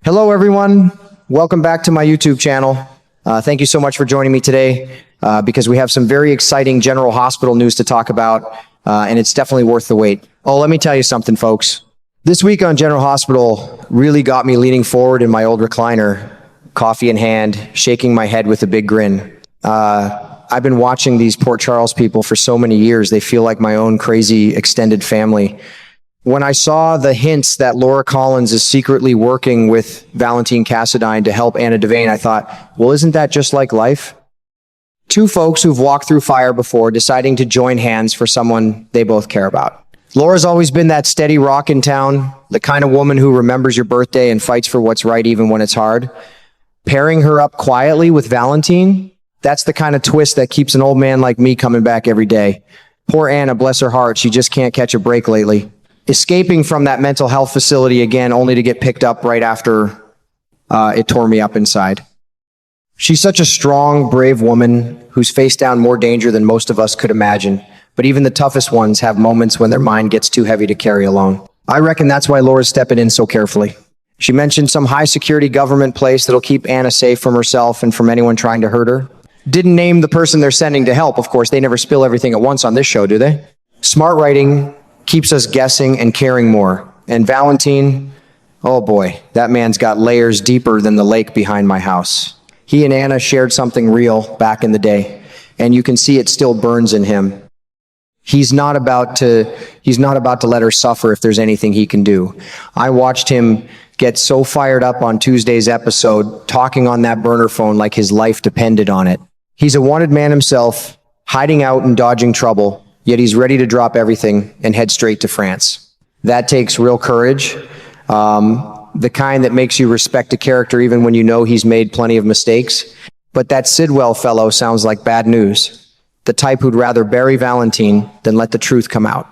Hello, everyone. Welcome back to my YouTube channel. Thank you so much for joining me today because we have some very exciting General Hospital news to talk about, and it's definitely worth the wait. Oh, let me tell you something, folks. This week on General Hospital really got me leaning forward in my old recliner, coffee in hand, shaking my head with a big grin. I've been watching these Port Charles people for so many years. They feel like my own crazy extended family. When I saw the hints that Laura Collins is secretly working with Valentin Cassadine to help Anna Devane, I thought, well, isn't that just like life? Two folks who've walked through fire before deciding to join hands for someone they both care about. Laura's always been that steady rock in town, the kind of woman who remembers your birthday and fights for what's right even when it's hard. Pairing her up quietly with Valentin, that's the kind of twist that keeps an old man like me coming back every day. Poor Anna, bless her heart, she just can't catch a break lately. Escaping from that mental health facility again, only to get picked up right after it tore me up inside. She's such a strong, brave woman who's faced down more danger than most of us could imagine. But even the toughest ones have moments when their mind gets too heavy to carry alone. I reckon that's why Laura's stepping in so carefully. She mentioned some high-security government place that'll keep Anna safe from herself and from anyone trying to hurt her. Didn't name the person they're sending to help. Of course, they never spill everything at once on this show, do they? Smart writing keeps us guessing and caring more. And Valentin, oh boy, that man's got layers deeper than the lake behind my house. He and Anna shared something real back in the day, and you can see it still burns in him. He's not about to let her suffer if there's anything he can do. I watched him get so fired up on Tuesday's episode, talking on that burner phone like his life depended on it. He's a wanted man himself, hiding out and dodging trouble, yet he's ready to drop everything and head straight to France. That takes real courage, the kind that makes you respect a character even when you know he's made plenty of mistakes. But that Sidwell fellow sounds like bad news. The type who'd rather bury Valentin than let the truth come out.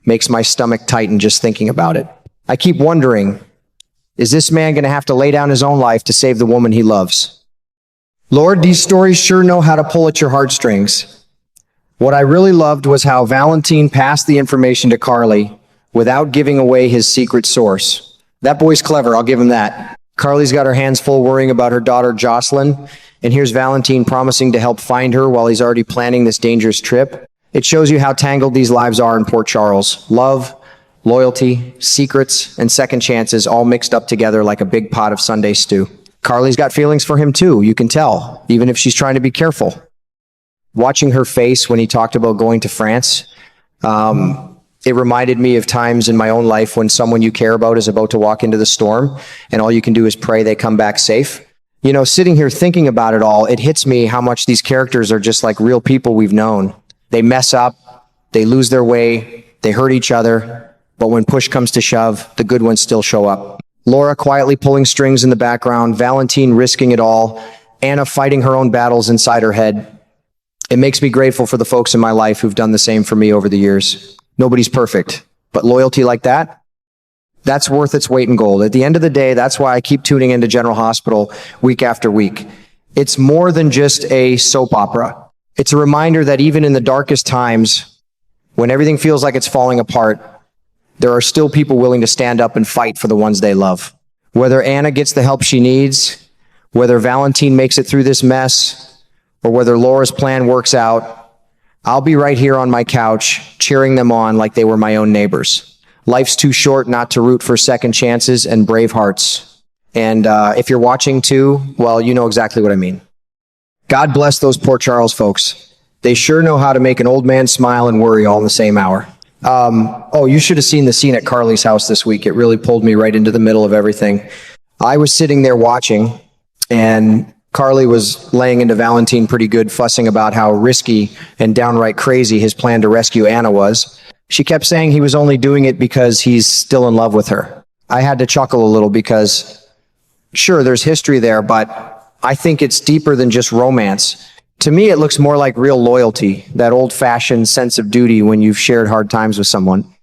Makes my stomach tighten just thinking about it. I keep wondering, is this man going to have to lay down his own life to save the woman he loves? Lord, these stories sure know how to pull at your heartstrings. What I really loved was how Valentin passed the information to Carly without giving away his secret source. That boy's clever, I'll give him that. Carly's got her hands full worrying about her daughter Jocelyn, and here's Valentin promising to help find her while he's already planning this dangerous trip. It shows you how tangled these lives are in Port Charles. Love, loyalty, secrets, and second chances all mixed up together like a big pot of Sunday stew. Carly's got feelings for him too, you can tell, even if she's trying to be careful. Watching her face when he talked about going to France, it reminded me of times in my own life when someone you care about is about to walk into the storm and all you can do is pray they come back safe. You know, sitting here thinking about it all, it hits me how much these characters are just like real people we've known. They mess up, they lose their way, they hurt each other, but when push comes to shove, the good ones still show up. Laura quietly pulling strings in the background, Valentin risking it all, Anna fighting her own battles inside her head. It makes me grateful for the folks in my life who've done the same for me over the years. Nobody's perfect, but loyalty like that, that's worth its weight in gold. At the end of the day, that's why I keep tuning into General Hospital week after week. It's more than just a soap opera. It's a reminder that even in the darkest times, when everything feels like it's falling apart, there are still people willing to stand up and fight for the ones they love. Whether Anna gets the help she needs, whether Valentin makes it through this mess, or whether Laura's plan works out, I'll be right here on my couch, cheering them on like they were my own neighbors. Life's too short not to root for second chances and brave hearts. And if you're watching too, well, you know exactly what I mean. God bless those Port Charles folks. They sure know how to make an old man smile and worry all in the same hour. Oh, you should have seen the scene at Carly's house this week. It really pulled me right into the middle of everything. I was sitting there watching, and Carly was laying into Valentin pretty good, fussing about how risky and downright crazy his plan to rescue Anna was. She kept saying he was only doing it because he's still in love with her. I had to chuckle a little because, sure, there's history there, but I think it's deeper than just romance. To me, it looks more like real loyalty, that old-fashioned sense of duty when you've shared hard times with someone.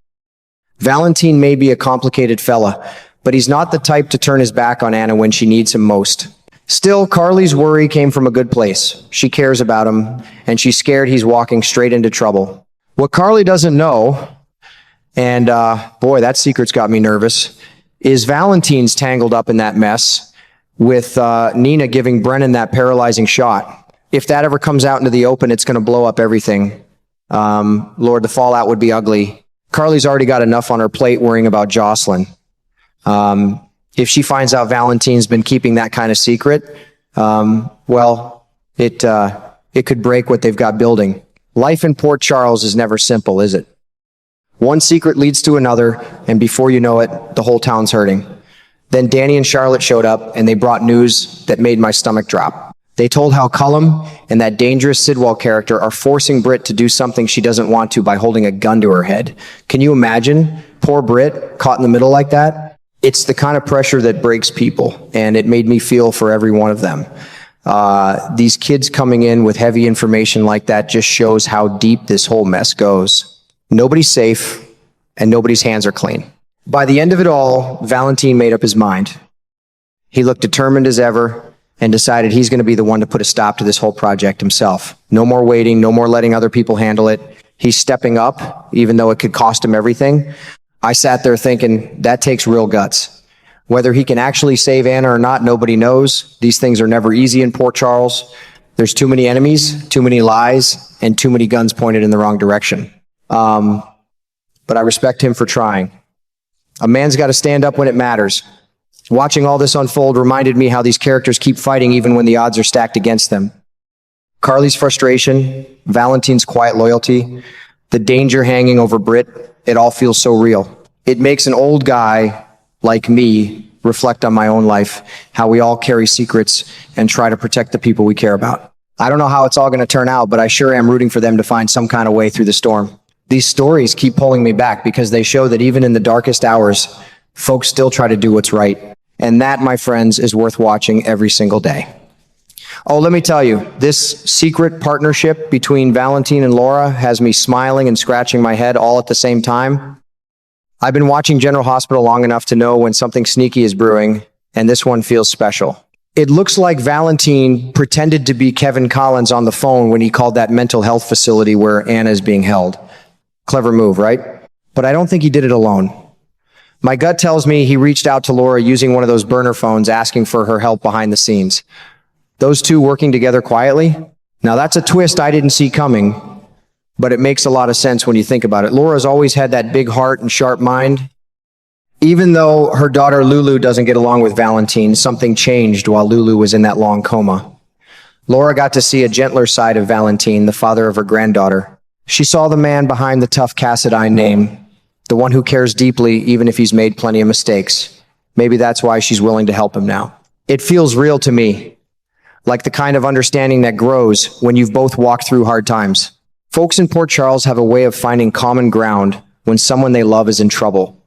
Valentin may be a complicated fella, but he's not the type to turn his back on Anna when she needs him most. Still, Carly's worry came from a good place. She cares about him, and she's scared he's walking straight into trouble. What Carly doesn't know, and boy, that secret's got me nervous, is Valentin's tangled up in that mess with Nina giving Brennan that paralyzing shot. If that ever comes out into the open, it's going to blow up everything. Lord, the fallout would be ugly. Carly's already got enough on her plate worrying about Jocelyn. If she finds out Valentin's been keeping that kind of secret, well, it could break what they've got building. Life in Port Charles is never simple, is it? One secret leads to another, and before you know it, the whole town's hurting. Then Danny and Charlotte showed up, and they brought news that made my stomach drop. They told how Cullum and that dangerous Sidwell character are forcing Britt to do something she doesn't want to by holding a gun to her head. Can you imagine? Poor Britt, caught in the middle like that? It's the kind of pressure that breaks people, and it made me feel for every one of them. These kids coming in with heavy information like that just shows how deep this whole mess goes. Nobody's safe, and nobody's hands are clean. By the end of it all, Valentin made up his mind. He looked determined as ever and decided he's going to be the one to put a stop to this whole project himself. No more waiting, no more letting other people handle it. He's stepping up, even though it could cost him everything. I sat there thinking, that takes real guts. Whether he can actually save Anna or not, nobody knows. These things are never easy in Port Charles. There's too many enemies, too many lies, and too many guns pointed in the wrong direction. But I respect him for trying. A man's got to stand up when it matters. Watching all this unfold reminded me how these characters keep fighting even when the odds are stacked against them. Carly's frustration, Valentin's quiet loyalty, the danger hanging over Britt, it all feels so real. It makes an old guy like me reflect on my own life, how we all carry secrets and try to protect the people we care about. I don't know how it's all going to turn out, but I sure am rooting for them to find some kind of way through the storm. These stories keep pulling me back because they show that even in the darkest hours, folks still try to do what's right. And that, my friends, is worth watching every single day. Oh, let me tell you, this secret partnership between Valentin and Laura has me smiling and scratching my head all at the same time. I've been watching General Hospital long enough to know when something sneaky is brewing, and this one feels special. It looks like Valentin pretended to be Kevin Collins on the phone when he called that mental health facility where Anna is being held. Clever move, right? But I don't think he did it alone. My gut tells me he reached out to Laura using one of those burner phones asking for her help behind the scenes. Those two working together quietly? Now that's a twist I didn't see coming, but it makes a lot of sense when you think about it. Laura's always had that big heart and sharp mind. Even though her daughter Lulu doesn't get along with Valentin, something changed while Lulu was in that long coma. Laura got to see a gentler side of Valentin, the father of her granddaughter. She saw the man behind the tough Cassadine name, the one who cares deeply even if he's made plenty of mistakes. Maybe that's why she's willing to help him now. It feels real to me, like the kind of understanding that grows when you've both walked through hard times. Folks in Port Charles have a way of finding common ground when someone they love is in trouble.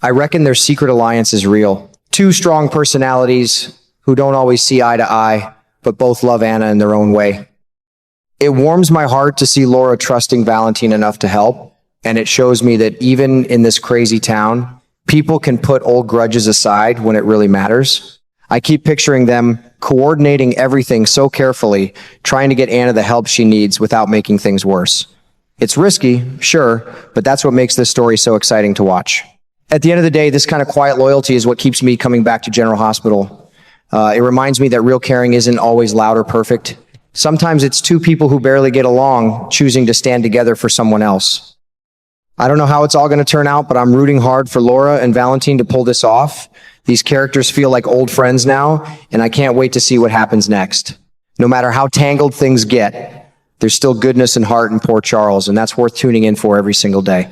I reckon their secret alliance is real. Two strong personalities who don't always see eye to eye, but both love Anna in their own way. It warms my heart to see Laura trusting Valentin enough to help, and it shows me that even in this crazy town, people can put old grudges aside when it really matters. I keep picturing them coordinating everything so carefully, trying to get Anna the help she needs without making things worse. It's risky, sure, but that's what makes this story so exciting to watch. At the end of the day, this kind of quiet loyalty is what keeps me coming back to General Hospital. It reminds me that real caring isn't always loud or perfect. Sometimes it's two people who barely get along choosing to stand together for someone else. I don't know how it's all going to turn out, but I'm rooting hard for Laura and Valentin to pull this off. These characters feel like old friends now, and I can't wait to see what happens next. No matter how tangled things get, there's still goodness and heart in Port Charles, and that's worth tuning in for every single day.